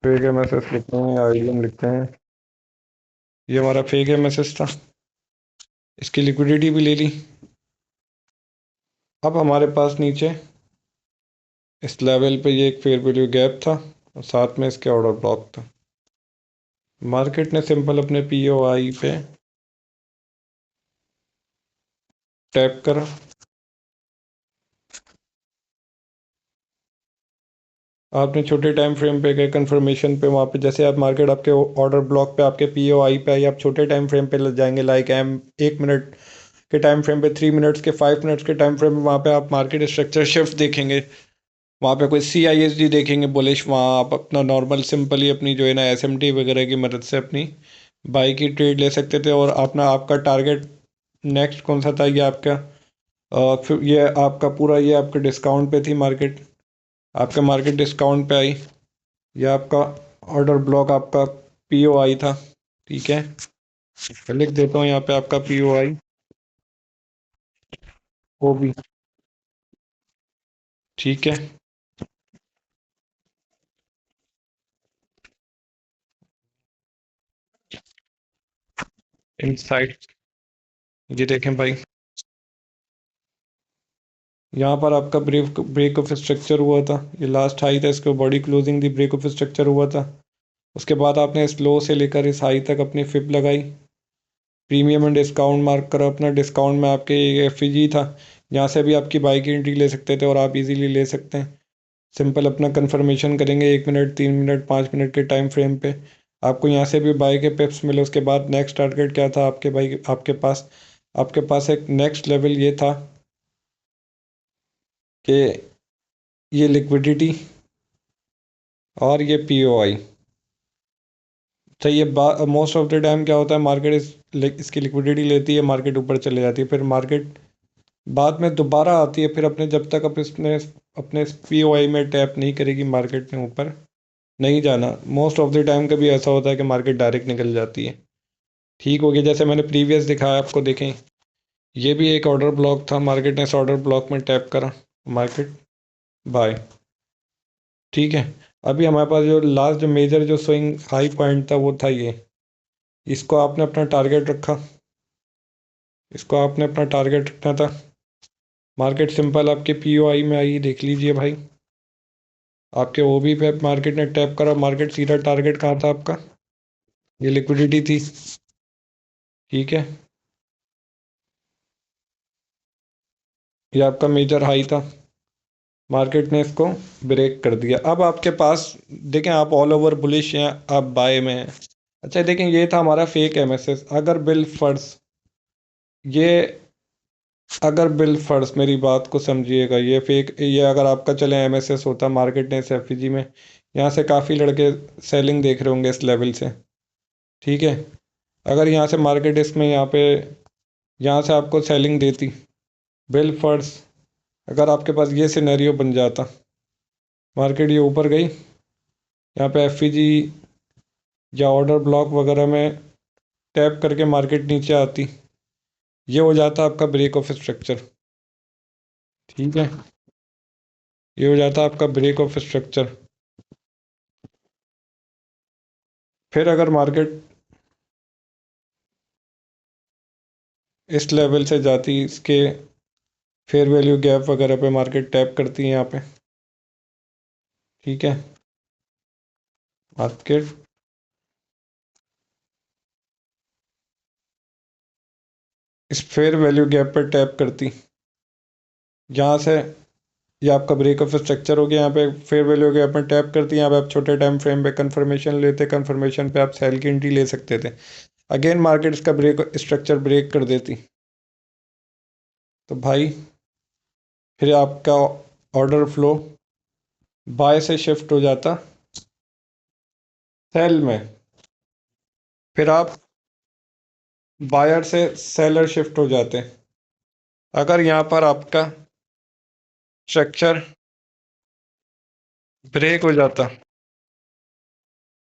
फेक MSS लिखते हैं या IDM लिखते हैं। ये हमारा फेक MSS था, इसकी लिक्विडिटी भी ले ली। अब हमारे पास नीचे इस लेवल पे ये एक फेयर वैल्यू गैप था और साथ में इसके ऑर्डर ब्लॉक था। मार्केट ने सिंपल अपने POI पे टैप करा। आपने छोटे टाइम फ्रेम पे गए कंफर्मेशन पे, वहाँ पे जैसे आप मार्केट आपके ऑर्डर ब्लॉक पे आपके POI पे आई, आप छोटे टाइम फ्रेम पे लग जाएंगे, लाइक एम 1 मिनट के टाइम फ्रेम पे, 3 मिनट्स के, 5 मिनट्स के टाइम फ्रेम पे, वहाँ पे आप मार्केट स्ट्रक्चर शिफ्ट देखेंगे। वहाँ पे कोई CISD देखेंगे बुलिश, वहाँ आप अपना नॉर्मल सिंपली अपनी जो है ना SMT वगैरह की मदद से अपनी बाई की ट्रेड ले सकते थे। और अपना आपका टारगेट नेक्स्ट कौन सा था, ये आपका फिर ये आपका पूरा, ये आपके डिस्काउंट पे थी मार्केट, आपका मार्केट डिस्काउंट पे आई। ये आपका ऑर्डर ब्लॉक आपका POI था। ठीक है, मैं लिख देता हूँ यहाँ पे आपका POI OB। ठीक है। इनसाइड, ये देखें भाई, यहाँ पर आपका ब्रेक ब्रेक ऑफ स्ट्रक्चर हुआ था, ये लास्ट हाई था, इसको बॉडी क्लोजिंग थी, ब्रेक ऑफ स्ट्रक्चर हुआ था। उसके बाद आपने इस लो से लेकर इस हाई तक अपनी फिप लगाई, प्रीमियम एंड डिस्काउंट मार्क करा अपना। डिस्काउंट में आपके FEG था, यहाँ से भी आपकी बाई की एंट्री ले सकते थे और आप इजीली ले सकते हैं। सिंपल अपना कंफर्मेशन करेंगे 1 मिनट, 3 मिनट, 5 मिनट के टाइम फ्रेम पे, आपको यहाँ से भी बाई के पिप्स मिले। उसके बाद नेक्स्ट टारगेट क्या था आपके भाई, आपके पास एक नेक्स्ट लेवल ये था कि ये लिक्विडिटी और ये POI। तो ये मोस्ट ऑफ द टाइम क्या होता है, मार्केट इसकी लिक्विडिटी लेती है, मार्केट ऊपर चले जाती है, फिर मार्केट बाद में दोबारा आती है, फिर अपने जब तक अपने POI में टैप नहीं करेगी, मार्केट ने ऊपर नहीं जाना। मोस्ट ऑफ द टाइम कभी ऐसा होता है कि मार्केट डायरेक्ट निकल जाती है। ठीक हो गया, जैसे मैंने प्रीवियस दिखाया आपको, देखें ये भी एक ऑर्डर ब्लॉक था, मार्केट ने इस ऑर्डर ब्लॉक में टैप करा, मार्केट बाय। ठीक है। अभी हमारे पास जो लास्ट जो मेजर जो स्विंग हाई पॉइंट था वो था ये, इसको आपने अपना टारगेट रखा, इसको आपने अपना टारगेट रखना था। मार्केट सिंपल आपके POI में आई, देख लीजिए भाई, आपके OB पे मार्केट ने टैप करा, मार्केट सीधा टारगेट कहाँ था आपका, ये लिक्विडिटी थी। ठीक है, ये आपका मेजर हाई था, मार्केट ने इसको ब्रेक कर दिया। अब आपके पास देखें, आप ऑल ओवर बुलिश हैं, आप बाय में हैं। अच्छा देखें, ये था हमारा फेक MSS। ये अगर बिल फर्ज मेरी बात को समझिएगा, ये फेक, ये अगर आपका चले MSS होता, मार्केट ने इस FEG में, यहाँ से काफ़ी लड़के सेलिंग देख रहे होंगे इस लेवल से। ठीक है, अगर यहाँ से मार्केट इसमें यहाँ से आपको सेलिंग देती बिल फर्ज, अगर आपके पास ये सिनेरियो बन जाता, मार्केट ये ऊपर गई, यहाँ पे FEG या ऑर्डर ब्लॉक वगैरह में टैप करके मार्केट नीचे आती, ये हो जाता आपका ब्रेक ऑफ स्ट्रक्चर। ठीक है, ये हो जाता आपका ब्रेक ऑफ स्ट्रक्चर। फिर अगर मार्केट इस लेवल से जाती, इसके फेयर वैल्यू गैप वगैरह पे मार्केट टैप करती है यहाँ पे। ठीक है, मार्केट इस फेयर वैल्यू गैप पर टैप करती, यहाँ से ये आपका ब्रेक ऑफ स्ट्रक्चर हो गया। यहाँ पे फेयर वैल्यू गैप में टैप करती, यहाँ पे आप छोटे टाइम फ्रेम पे कंफर्मेशन लेते, कंफर्मेशन पे आप सेल की एंट्री ले सकते थे। अगेन मार्केट इसका ब्रेक स्ट्रक्चर ब्रेक कर देती, तो भाई फिर आपका ऑर्डर फ्लो बाय से शिफ्ट हो जाता सेल में, फिर आप बायर से सेलर शिफ्ट हो जाते हैं। अगर यहाँ पर आपका स्ट्रक्चर ब्रेक हो जाता,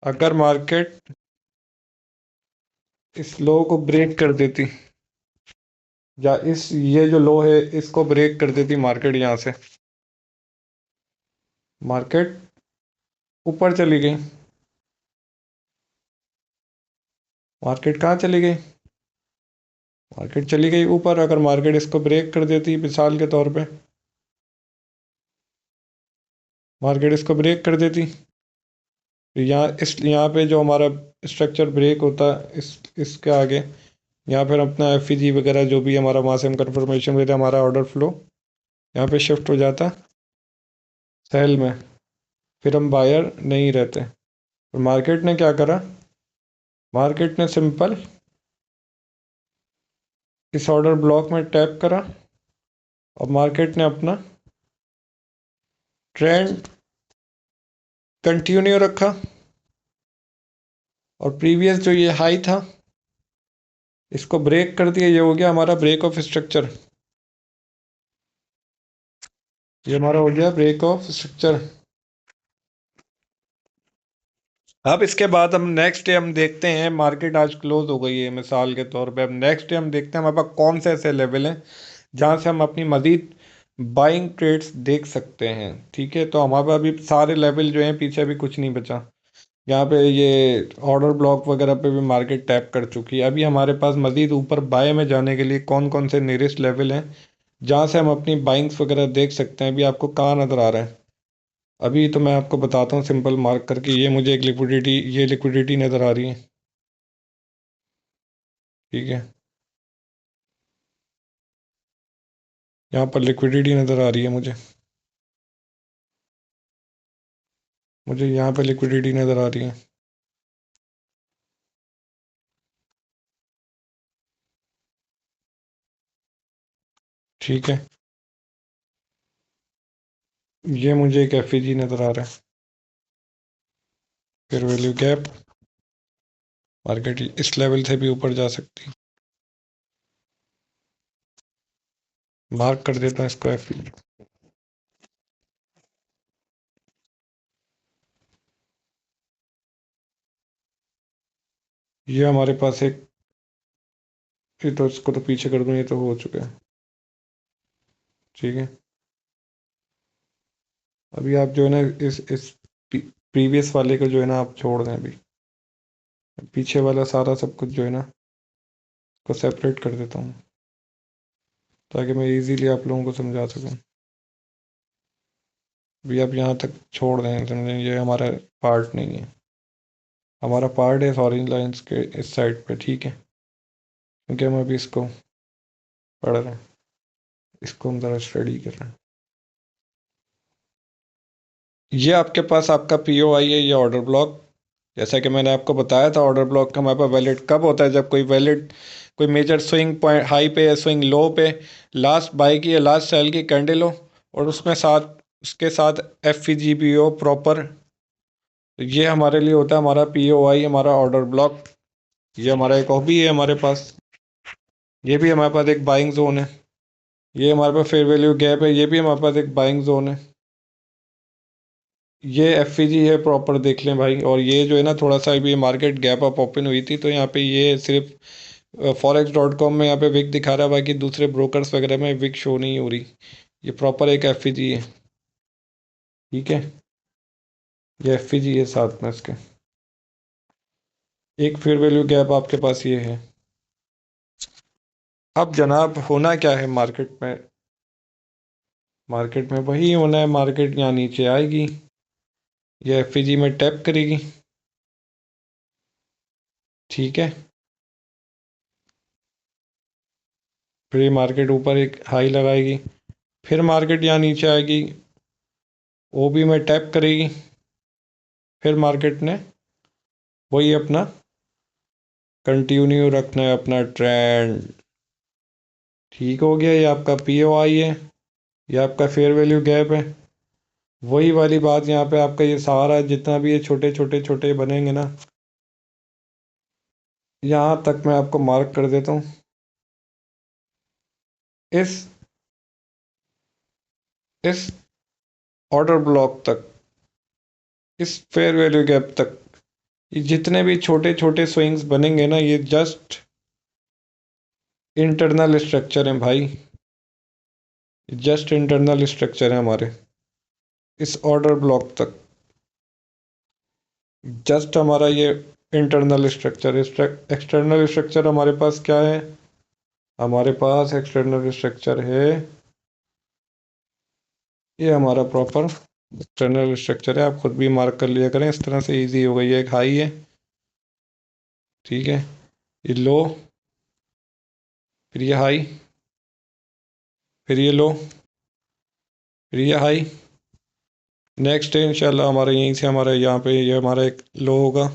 अगर मार्केट इस लो को ब्रेक कर देती, या इस ये जो लो है इसको ब्रेक कर देती मार्केट, यहाँ से मार्केट ऊपर चली गई। मार्केट कहाँ चली गई? मार्केट चली गई ऊपर। अगर मार्केट इसको ब्रेक कर देती मिसाल के तौर पे, मार्केट इसको ब्रेक कर देती, तो यहाँ पे जो हमारा स्ट्रक्चर ब्रेक होता, इसके आगे यहाँ पर अपना एफ जी वगैरह जो भी हमारा वहाँ से हम कंफर्मेशन लेते, हमारा ऑर्डर फ्लो यहाँ पे शिफ्ट हो जाता सेल में। फिर हम बायर नहीं रहते। और मार्केट ने क्या करा? मार्केट ने सिंपल इस ऑर्डर ब्लॉक में टैप करा, और मार्केट ने अपना ट्रेंड कंटिन्यू रखा, और प्रीवियस जो ये हाई था इसको ब्रेक कर दिया। ये हो गया हमारा ब्रेक ऑफ स्ट्रक्चर। ये हमारा हो गया ब्रेक ऑफ स्ट्रक्चर। अब इसके बाद हम नेक्स्ट डे हम देखते हैं, मार्केट आज क्लोज हो गई है मिसाल के तौर पे। अब नेक्स्ट डे हम देखते हैं हमारे पास कौन से ऐसे लेवल हैं जहाँ से हम अपनी मज़ीद बाइंग ट्रेड्स देख सकते हैं। ठीक है, तो हमारे पास अभी सारे लेवल जो हैं, पीछे भी कुछ नहीं बचा। यहाँ पे ये ऑर्डर ब्लॉक वगैरह पे भी मार्केट टैप कर चुकी है। अभी हमारे पास मज़ीद ऊपर बाय में जाने के लिए कौन कौन से नियरेस्ट लेवल हैं जहाँ से हम अपनी बाइंग्स वगैरह देख सकते हैं। अभी आपको कहाँ नज़र आ रहा है? अभी तो मैं आपको बताता हूँ सिंपल मार्क करके। ये मुझे एक लिक्विडिटी, ये लिक्विडिटी नज़र आ रही है। ठीक है, यहाँ पर लिक्विडिटी नज़र आ रही है मुझे। मुझे यहाँ पर लिक्विडिटी नज़र आ रही है। ठीक है, ये मुझे एक एफ नज़र आ रहा है। फिर वैल्यू गैप, मार्केट इस लेवल से भी ऊपर जा सकती है। मार्क कर देता हूँ इसको एफ। ये हमारे पास एक, ये तो इसको तो पीछे कर दूँ, ये तो हो चुका है। ठीक है, अभी आप जो है ना इस प्रीवियस वाले को जो है ना आप छोड़ दें। अभी पीछे वाला सारा सब कुछ जो है ना को सेपरेट कर देता हूँ, ताकि मैं इजीली आप लोगों को समझा सकूँ। अभी आप यहाँ तक छोड़ दें, समझें ये हमारा पार्ट नहीं है। हमारा पार्ट है ऑरेंज लाइंस के इस साइड पे। ठीक है, क्योंकि हम अभी इसको पढ़ रहे हैं, इसको हम ज़रा स्टडी कर रहे हैं। ये आपके पास आपका पी ओ आई है, ये ऑर्डर ब्लॉक। जैसा कि मैंने आपको बताया था, ऑर्डर ब्लॉक का हमारे पास वैलिड कब होता है? जब कोई वैलिड, कोई मेजर स्विंग पॉइंट हाई पे या स्विंग लो पे लास्ट बाई की या लास्ट सेल की कैंडल हो, और उसमें साथ उसके साथ एफ जी बी हो प्रॉपर। तो ये हमारे लिए होता है हमारा पी ओ आई, हमारा ऑर्डर ब्लॉक। ये हमारा एक हॉबी है हमारे पास। ये भी हमारे पास एक बाइंग जोन है। ये हमारे पास फेयर वैल्यू गैप है, ये भी हमारे पास एक बाइंग जोन है। ये एफ जी है प्रॉपर, देख लें भाई। और ये जो है ना थोड़ा सा भी मार्केट गैप अप ओपन हुई थी, तो यहाँ पे ये सिर्फ forex.com में यहाँ पे विक दिखा रहा है, बाकी दूसरे ब्रोकर्स वगैरह में विक शो नहीं हो रही। ये प्रॉपर एक एफ जी है। ठीक है, ये एफ जी है साथ में इसके। एक फेयर वैल्यू गैप आपके पास ये है। अब जनाब होना क्या है मार्केट में? मार्केट में वही होना है, मार्केट यहाँ नीचे आएगी, ये एफ जी में टैप करेगी। ठीक है, फिर ये मार्केट ऊपर एक हाई लगाएगी, फिर मार्केट यहाँ नीचे आएगी, ओ बी में टैप करेगी, फिर मार्केट ने वही अपना कंटिन्यू रखना है अपना ट्रेंड। ठीक हो गया, ये आपका पी ओ आई है, ये आपका फेयर वैल्यू गैप है। वही वाली बात यहाँ पे आपका ये सारा जितना भी ये छोटे छोटे छोटे बनेंगे ना, यहाँ तक मैं आपको मार्क कर देता हूँ। इस इस ऑर्डर ब्लॉक तक, इस फेयर वैल्यू गैप तक, ये जितने भी छोटे छोटे स्विंग्स बनेंगे ना, ये जस्ट इंटरनल स्ट्रक्चर हैं भाई। जस्ट इंटरनल स्ट्रक्चर है हमारे इस ऑर्डर ब्लॉक तक। जस्ट हमारा ये इंटरनल स्ट्रक्चर, एक्सटर्नल स्ट्रक्चर हमारे पास क्या है? हमारे पास एक्सटर्नल स्ट्रक्चर है, ये हमारा प्रॉपर एक्सटर्नल स्ट्रक्चर है। आप खुद भी मार्क कर लिया करें, इस तरह से इजी होगा। ये एक हाई है, ठीक है, ये लो, फिर ये हाई, फिर ये लो, फिर ये हाई। नेक्स्ट है इंशाल्लाह हमारा यहीं से, हमारा यहाँ पे ये हमारा एक लो होगा।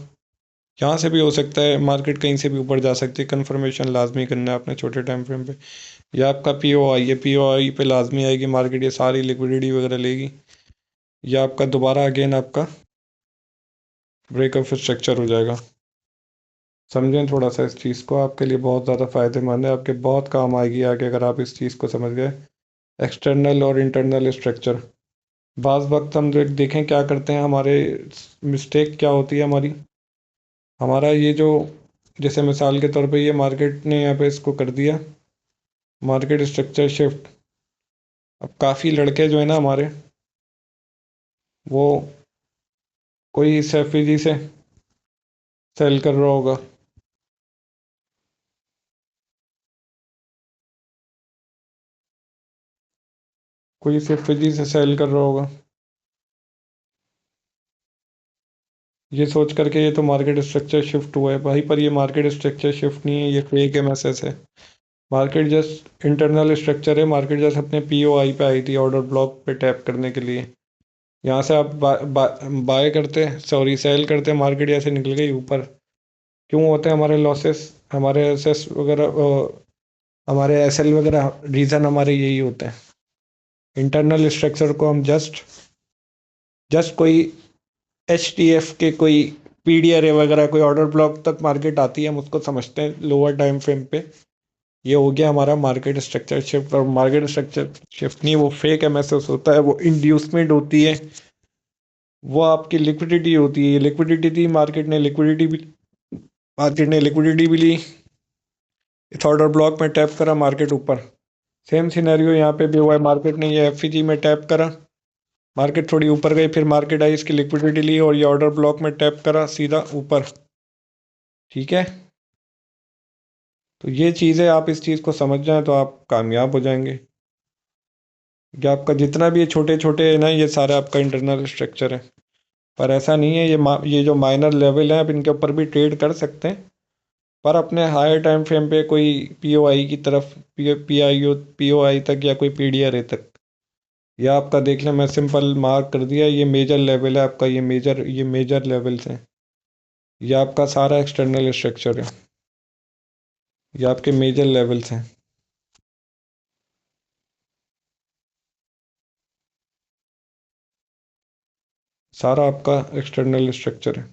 यहाँ से भी हो सकता है, मार्केट कहीं से भी ऊपर जा सकती है। कंफर्मेशन लाजमी करना है अपने छोटे टाइम फ्रेम पे। ये आपका पी ओ आई है, पी ओ आई पे लाजमी आएगी मार्केट, ये सारी लिक्विडिटी वगैरह लेगी। ये आपका दोबारा अगेन आपका ब्रेकअप स्ट्रक्चर हो जाएगा। समझें थोड़ा सा इस चीज़ को, आपके लिए बहुत ज़्यादा फ़ायदेमंद है, आपके बहुत काम आएगी आगे अगर आप इस चीज़ को समझ गए। एक्सटर्नल और इंटरनल स्ट्रक्चर, बाज़ वक्त हम देखें क्या करते हैं, हमारे मिस्टेक क्या होती है हमारी। हमारा ये जो, जैसे मिसाल के तौर पे ये मार्केट ने यहाँ पे इसको कर दिया, मार्केट स्ट्रक्चर शिफ्ट। अब काफ़ी लड़के जो है ना हमारे, वो कोई इस एफईजी से सेल कर रहा होगा, कोई इस एफईजी से सेल कर रहा होगा, ये सोच करके ये तो मार्केट स्ट्रक्चर शिफ्ट हुआ है भाई, पर ये मार्केट स्ट्रक्चर शिफ्ट नहीं है, ये फेक एमएसएस है। मार्केट जस्ट इंटरनल स्ट्रक्चर है, मार्केट जस्ट अपने पीओआई पे आई थी ऑर्डर ब्लॉक पे टैप करने के लिए। यहाँ से आप बाय करते, सॉरी सेल करते, मार्केट यहाँ से निकल गई ऊपर। क्यों होते हैं हमारे लॉसेस, हमारे एसएस वगैरह, हमारे एसएल वगैरह, रीज़न हमारे यही होते हैं। इंटरनल स्ट्रक्चर को हम जस्ट जस्ट कोई एच टी एफ के कोई पीडीआर वगैरह कोई ऑर्डर ब्लॉक तक मार्केट आती है, हम उसको समझते हैं लोअर टाइम फ्रेम पे। ये हो गया हमारा मार्केट स्ट्रक्चर शिफ्ट। और मार्केट स्ट्रक्चर शिफ्ट नहीं, वो फेक एमएसएस होता है, वो इंड्यूसमेंट होती है, वो आपकी लिक्विडिटी होती है। लिक्विडिटी थी, मार्केट ने लिक्विडिटी भी ली, इस ऑर्डर ब्लॉक में टैप करा, मार्केट ऊपर। सेम सिनेरियो यहाँ पे भी हुआ है, मार्केट ने ये एफईजी में टैप करा, मार्केट थोड़ी ऊपर गई, फिर मार्केट आई, इसकी लिक्विडिटी ली और ये ऑर्डर ब्लॉक में टैप करा सीधा ऊपर। ठीक है, तो ये चीज़ें आप इस चीज़ को समझ जाएं तो आप कामयाब हो जाएंगे। कि आपका जितना भी ये छोटे छोटे है ना, ये सारा आपका इंटरनल स्ट्रक्चर है। पर ऐसा नहीं है, ये जो माइनर लेवल है आप इनके ऊपर भी ट्रेड कर सकते हैं, पर अपने हायर टाइम फ्रेम पे कोई पीओआई की तरफ, पीओआई तक या कोई पीडीआर तक, या आपका देख लें, मैं सिंपल मार्क कर दिया, ये मेजर लेवल है आपका, ये मेजर लेवल्स हैं। ये आपका सारा एक्सटर्नल स्ट्रक्चर है, ये आपके मेजर लेवल्स हैं, सारा आपका एक्सटर्नल स्ट्रक्चर है।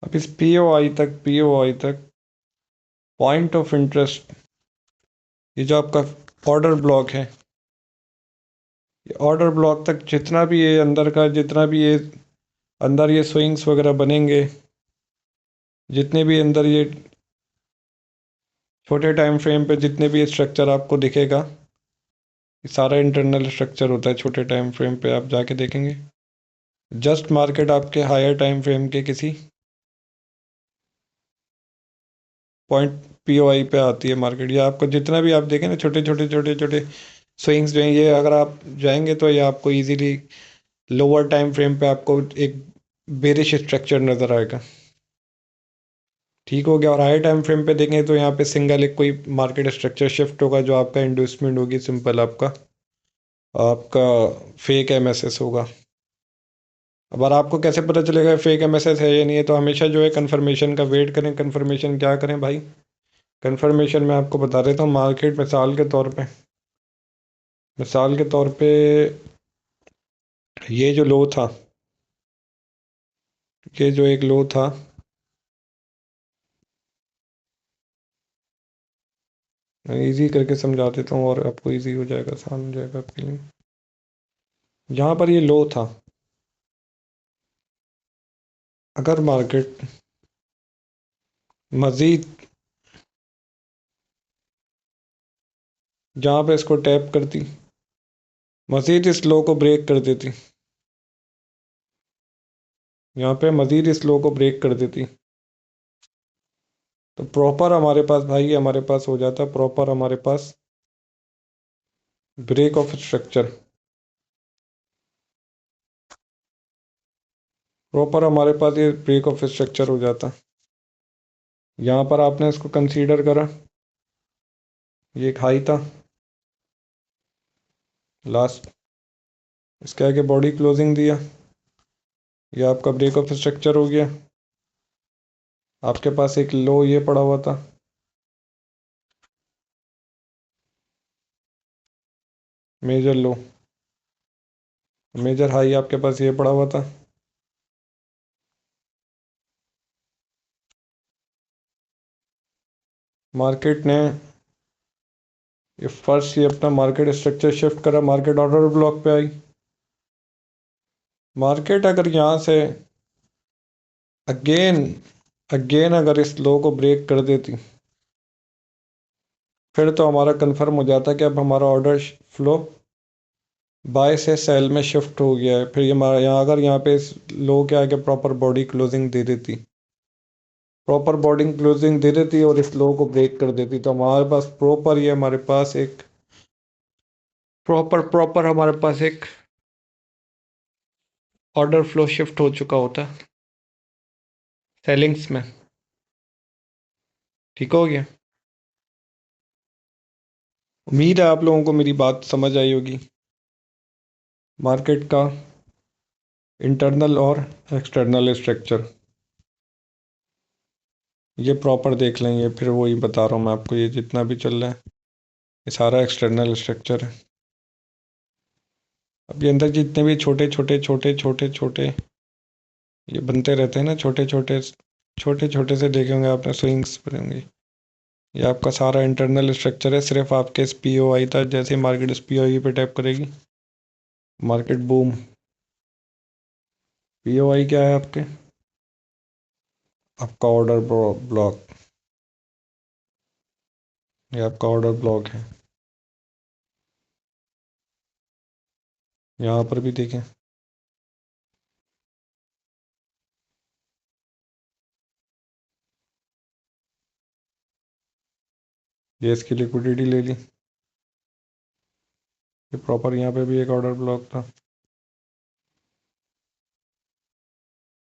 अब इस पीओआई तक पॉइंट ऑफ इंटरेस्ट, ये जो आपका ऑर्डर ब्लॉक है, ये ऑर्डर ब्लॉक तक जितना भी ये अंदर का, जितना भी ये अंदर ये स्विंग्स वगैरह बनेंगे, जितने भी अंदर ये छोटे टाइम फ्रेम पे जितने भी स्ट्रक्चर आपको दिखेगा, ये सारा इंटरनल स्ट्रक्चर होता है। छोटे टाइम फ्रेम पे आप जाके देखेंगे, जस्ट मार्केट आपके हायर टाइम फ्रेम के किसी पॉइंट पीओआई पे आती है मार्केट। ये आपको जितना भी आप देखें ना, छोटे छोटे छोटे छोटे स्विंग्स जो हैं, ये अगर आप जाएंगे तो ये आपको इजीली लोअर टाइम फ्रेम पे आपको एक बेरिश स्ट्रक्चर नज़र आएगा। ठीक हो गया। और हाई टाइम फ्रेम पे देखें तो यहाँ पे सिंगल एक कोई मार्केट स्ट्रक्चर शिफ्ट होगा, जो आपका इंड्यूसमेंट होगी, सिंपल आपका आपका फेक एमएसएस होगा। अब और आपको कैसे पता चलेगा फेक एमएसएस है या नहीं है? तो हमेशा जो है कंफर्मेशन का वेट करें। कंफर्मेशन क्या करें भाई? कंफर्मेशन मैं आपको बता देता हूँ। मार्केट मिसाल के तौर पे ये जो लो था, ये जो एक लो था, मैं इजी करके समझा देता हूँ और आपको इजी हो जाएगा, आसान हो जाएगा आपके लिए। यहाँ पर ये लो था, अगर मार्केट मज़ीद जहाँ पे इसको टैप करती, मज़ीद इस लो को ब्रेक कर देती, यहाँ पे मज़ीद इस लो को ब्रेक कर देती, तो प्रॉपर हमारे पास भाई, हमारे पास हो जाता प्रॉपर हमारे पास ब्रेक ऑफ स्ट्रक्चर। प्रॉपर हमारे पास ये ब्रेक ऑफ स्ट्रक्चर हो जाता। यहाँ पर आपने इसको कंसीडर करा, ये एक हाई था लास्ट, इसके आगे बॉडी क्लोजिंग दिया, ये आपका ब्रेक ऑफ स्ट्रक्चर हो गया। आपके पास एक लो ये पड़ा हुआ था, मेजर लो, मेजर हाई आपके पास ये पड़ा हुआ था। मार्केट ने ये फर्स्ट ये अपना मार्केट स्ट्रक्चर शिफ्ट करा, मार्केट ऑर्डर ब्लॉक पे आई। मार्केट अगर यहाँ से अगेन अगेन अगर इस लो को ब्रेक कर देती, फिर तो हमारा कंफर्म हो जाता कि अब हमारा ऑर्डर फ्लो बाय से सेल में शिफ्ट हो गया है। फिर ये हमारा यहाँ अगर यहाँ पे इस लो के आगे प्रॉपर बॉडी क्लोजिंग दे देती, प्रॉपर बॉडी क्लोजिंग दे देती और इस लो को ब्रेक कर देती, तो हमारे पास प्रॉपर ये हमारे पास एक प्रॉपर प्रॉपर हमारे पास एक ऑर्डर फ्लो शिफ्ट हो चुका होता सेलिंग्स में। ठीक हो गया। उम्मीद है आप लोगों को मेरी बात समझ आई होगी। मार्केट का इंटरनल और एक्सटर्नल स्ट्रक्चर ये प्रॉपर देख लें। ये फिर वही बता रहा हूँ मैं आपको, ये जितना भी चल रहा है ये सारा एक्सटर्नल स्ट्रक्चर है। अब ये अंदर जितने भी छोटे छोटे छोटे छोटे छोटे ये बनते रहते हैं ना, छोटे छोटे छोटे छोटे से देखे होंगे आपने, स्विंग्स बने होंगे। ये आपका सारा इंटरनल स्ट्रक्चर है। सिर्फ आपके इस पी ओ आई था, जैसे मार्केट इस पी ओ आई पे टैप करेगी, मार्केट बूम। पी ओ आई क्या है आपके? आपका ऑर्डर ब्लॉक, ये आपका ऑर्डर ब्लॉक है। यहाँ पर भी देखें, ये इसकी लिक्विडिटी ले ली, ये प्रॉपर यहाँ पे भी एक ऑर्डर ब्लॉक था,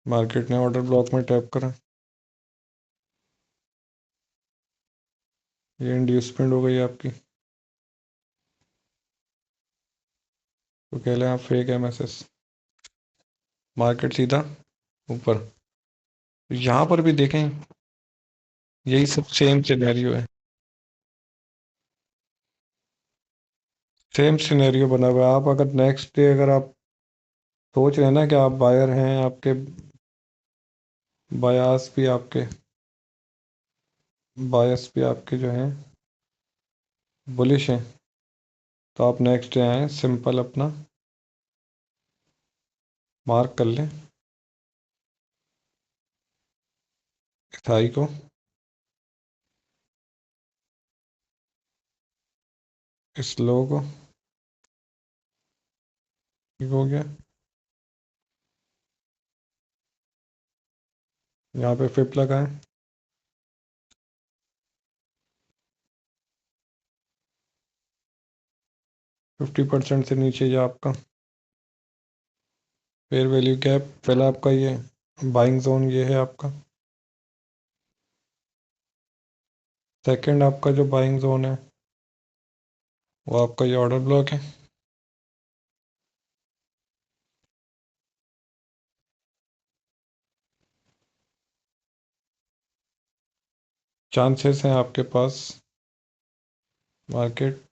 मार्केट ने ऑर्डर ब्लॉक में टैप करा, ये इंड्यूसमेंट हो गई आपकी। तो कह लें आप फेक एमएसएस। मार्केट सीधा ऊपर, यहाँ पर भी देखें यही सब सेम सिनेरियो है, सेम सिनेरियो बना हुआ है। आप अगर नेक्स्ट डे अगर आप सोच रहे हैं ना कि आप बायर हैं, आपके बायास भी आपके बायस भी आपके जो हैं बुलिश हैं, तो आप नेक्स्ट डे आएँ, सिंपल अपना मार्क कर लें इस हाई को, इस लो को। ठीक हो गया। यहाँ पे फिप लगाएं, 50% से नीचे जा आपका फेयर वैल्यू गैप। पहला आपका ये बाइंग जोन ये है आपका, सेकंड आपका जो बाइंग जोन है वो आपका ये ऑर्डर ब्लॉक है। चांसेस हैं आपके पास मार्केट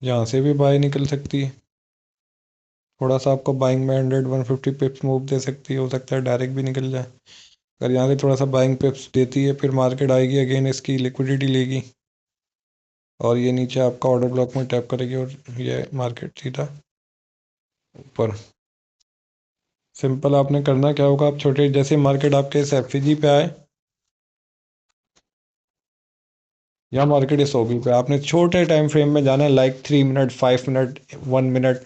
यहाँ से भी बाय निकल सकती है। थोड़ा सा आपको बाइंग में 100-150 पिप्स मूव दे सकती है, हो सकता है डायरेक्ट भी निकल जाए। अगर यहाँ से थोड़ा सा बाइंग पिप्स देती है फिर मार्केट आएगी अगेन, इसकी लिक्विडिटी लेगी और ये नीचे आपका ऑर्डर ब्लॉक में टैप करेगी और ये मार्केट सीधा ऊपर। सिंपल आपने करना क्या होगा, आप छोटे जैसे मार्केट आपके इस एफसीजी पे आए या मार्केट इस ओबी पे, आपने छोटे टाइम फ्रेम में जाना है, लाइक 3 मिनट, 5 मिनट, 1 मिनट।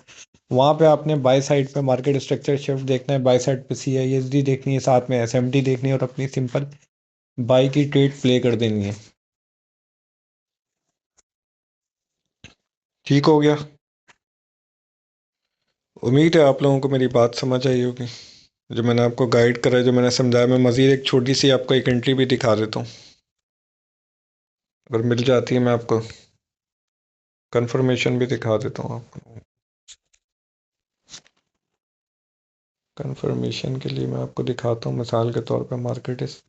वहाँ पे आपने बाय साइड पे मार्केट स्ट्रक्चर शिफ्ट देखना है, बाय साइड पे CISD देखनी है, साथ में SMT देखनी है और अपनी सिंपल बाई की ट्रेड प्ले कर देनी है। ठीक हो गया। उम्मीद है आप लोगों को मेरी बात समझ आई होगी। जो मैंने आपको गाइड करा है, जो मैंने समझाया, मैं मज़ीद एक छोटी सी आपको एक एंट्री भी दिखा देता हूँ। अगर मिल जाती है मैं आपको कंफर्मेशन भी दिखा देता हूँ आपको। कंफर्मेशन के लिए मैं आपको दिखाता हूँ, मिसाल के तौर पे मार्केट इस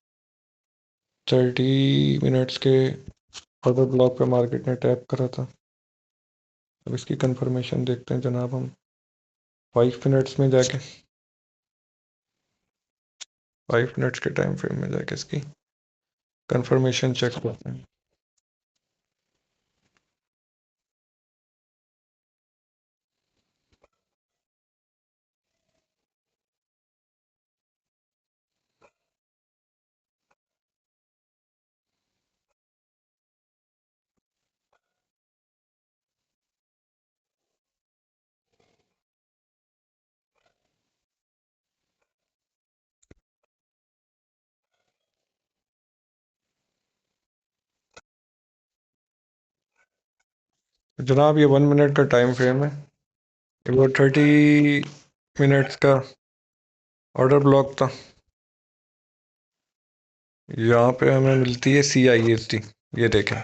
30 मिनट्स के ऑर्डर ब्लॉक पे मार्केट ने टैप करा था। अब इसकी कंफर्मेशन देखते हैं जनाब हम 5 मिनट्स में जाके, 5 मिनट्स के टाइम फ्रेम में जाके इसकी कंफर्मेशन चेक करते हैं। जनाब ये 1 मिनट का टाइम फ्रेम है, वो 30 मिनट्स का ऑर्डर ब्लॉक था। यहाँ पे हमें मिलती है CISD, ये देखें।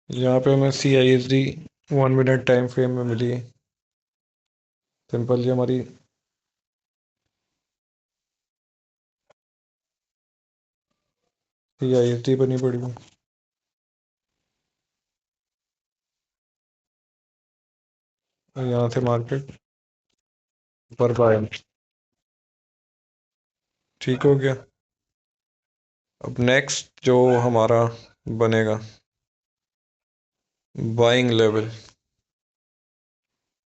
यहाँ पे हमें CISD 1 मिनट टाइम फ्रेम में मिली है। सिंपल ये हमारी CISD बनी पड़ी है। यहाँ से मार्केट ऊपर बाय। ठीक हो गया। अब नेक्स्ट जो हमारा बनेगा बाइंग लेवल,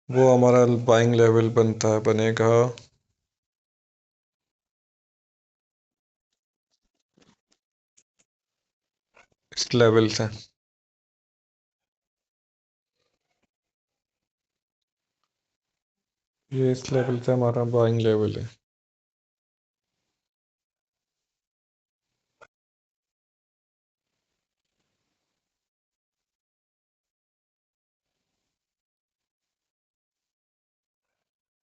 वो हमारा बाइंग लेवल बनता है, बनेगा इस लेवल से। ये इस लेवल से हमारा बाइंग लेवल है।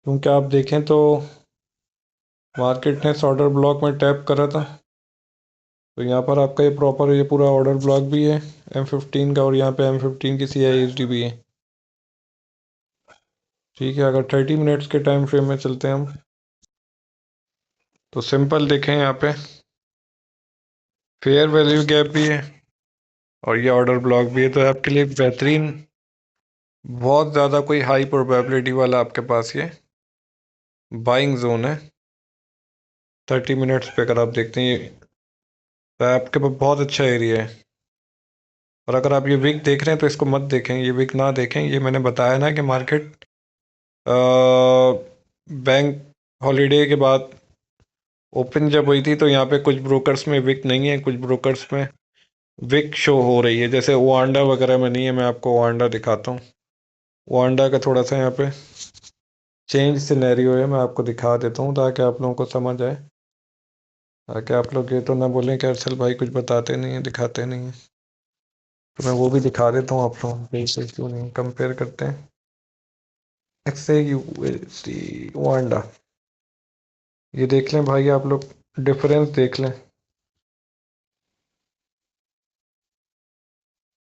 क्योंकि आप देखें तो मार्केट ने इस ऑर्डर ब्लॉक में टैप करा था, तो यहाँ पर आपका ये प्रॉपर ये पूरा ऑर्डर ब्लॉक भी है M15 का, और यहाँ पे M15 की CISD भी है। ठीक है, अगर 30 मिनट्स के टाइम फ्रेम में चलते हैं हम, तो सिंपल देखें यहाँ पे फेयर वैल्यू गैप भी है और ये ऑर्डर ब्लॉक भी है, तो आपके लिए बेहतरीन, बहुत ज़्यादा कोई हाई प्रोबेबिलिटी वाला आपके पास ये बाइंग जोन है। 30 मिनट्स पे अगर आप देखते हैं, ये तो आपके पास बहुत अच्छा एरिया है। और अगर आप ये विक देख रहे हैं तो इसको मत देखें, ये विक ना देखें। ये मैंने बताया ना कि मार्केट बैंक हॉलीडे के बाद ओपन जब हुई थी, तो यहाँ पे कुछ ब्रोकर्स में विक नहीं है, कुछ ब्रोकर्स में विक शो हो रही है, जैसे वांडा वगैरह में नहीं है। मैं आपको वांडा दिखाता हूँ। वांडा का थोड़ा सा यहाँ पे चेंज सिनेरियो है, मैं आपको दिखा देता हूँ ताकि आप लोगों को समझ आए, ताकि आप लोग ये तो ना बोलें कि अरसल भाई कुछ बताते नहीं हैं, दिखाते नहीं हैं। तो मैं वो भी दिखा देता हूँ आप लोगों को, इससे क्यों नहीं कंपेयर करते हैं। XAUSD वांडा, ये देख लें भाई आप लोग, डिफरेंस देख लें।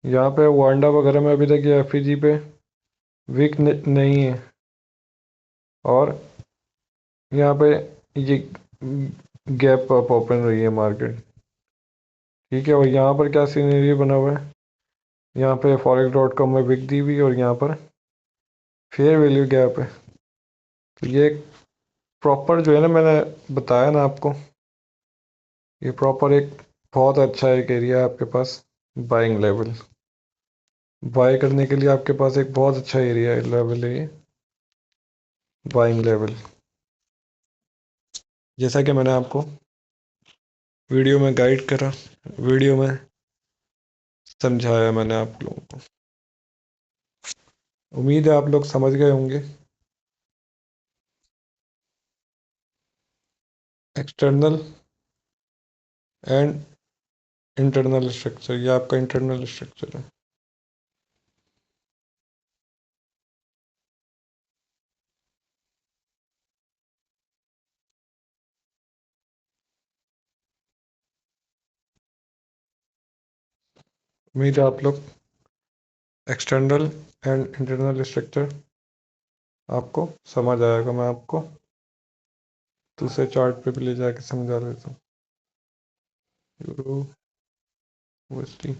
यहाँ पे वांडा वगैरह में अभी तक ये FEG पे वीक नहीं है। और यहाँ पे ये गैप अप ओपन रही है मार्केट। ठीक है, और यहाँ पर क्या सीनरी बना हुआ है, यहाँ पे forex.com में बिक दी हुई और यहाँ पर फेयर वैल्यू गैप है। तो ये प्रॉपर जो है ना, मैंने बताया ना आपको, ये प्रॉपर एक बहुत अच्छा एक एरिया है आपके पास। बाइंग लेवल, बाय करने के लिए आपके पास एक बहुत अच्छा एरिया है, लेवल है ये, बाइंग लेवल। जैसा कि मैंने आपको वीडियो में गाइड करा, वीडियो में समझाया मैंने आप लोगों को। उम्मीद है आप लोग समझ गए होंगे। एक्सटर्नल एंड इंटरनल स्ट्रक्चर, ये आपका इंटरनल स्ट्रक्चर है। उम्मीद है आप लोग एक्सटर्नल एंड इंटरनल स्ट्रक्चर आपको समझ आएगा। मैं आपको दूसरे चार्ट पे भी ले जाके समझा देता हूँ। Euro USD.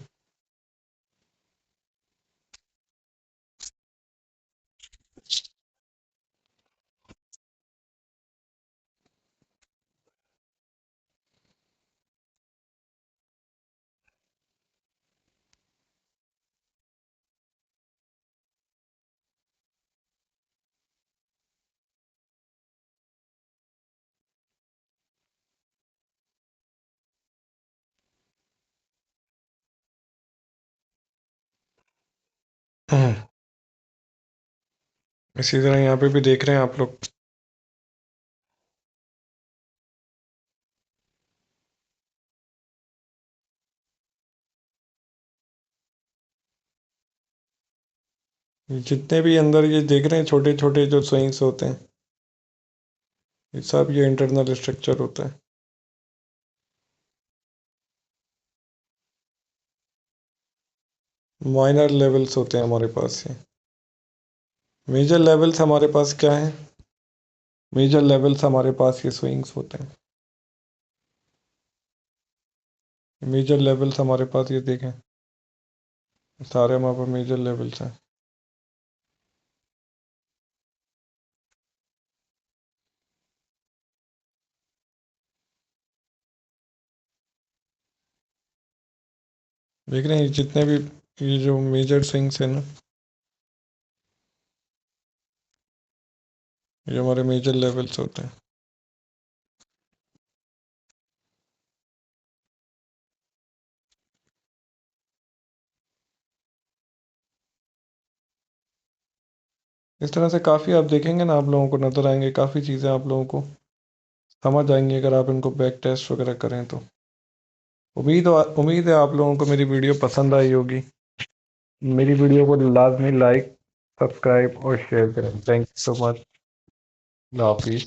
इसी तरह यहाँ पे भी देख रहे हैं आप लोग, जितने भी अंदर ये देख रहे हैं छोटे छोटे जो स्विंग्स होते हैं, ये सब ये इंटरनल स्ट्रक्चर होता है। माइनर लेवल्स होते हैं हमारे पास ये। मेजर लेवल्स हमारे पास क्या है, मेजर लेवल्स हमारे पास ये स्विंग्स होते हैं। मेजर लेवल्स हमारे पास ये देखें, सारे हमारे पास मेजर लेवल्स हैं। देख रहे हैं जितने भी ये जो मेजर स्विंग्स हैं ना, ये हमारे मेजर लेवल्स होते हैं। इस तरह से काफ़ी आप देखेंगे ना, आप लोगों को नज़र आएंगे काफ़ी चीज़ें, आप लोगों को समझ आएंगी अगर आप इनको बैक टेस्ट वगैरह करें तो। उम्मीद है आप लोगों को मेरी वीडियो पसंद आई होगी। मेरी वीडियो को लाजमी लाइक, सब्सक्राइब और शेयर करें। Thank you so much. हाफिज़।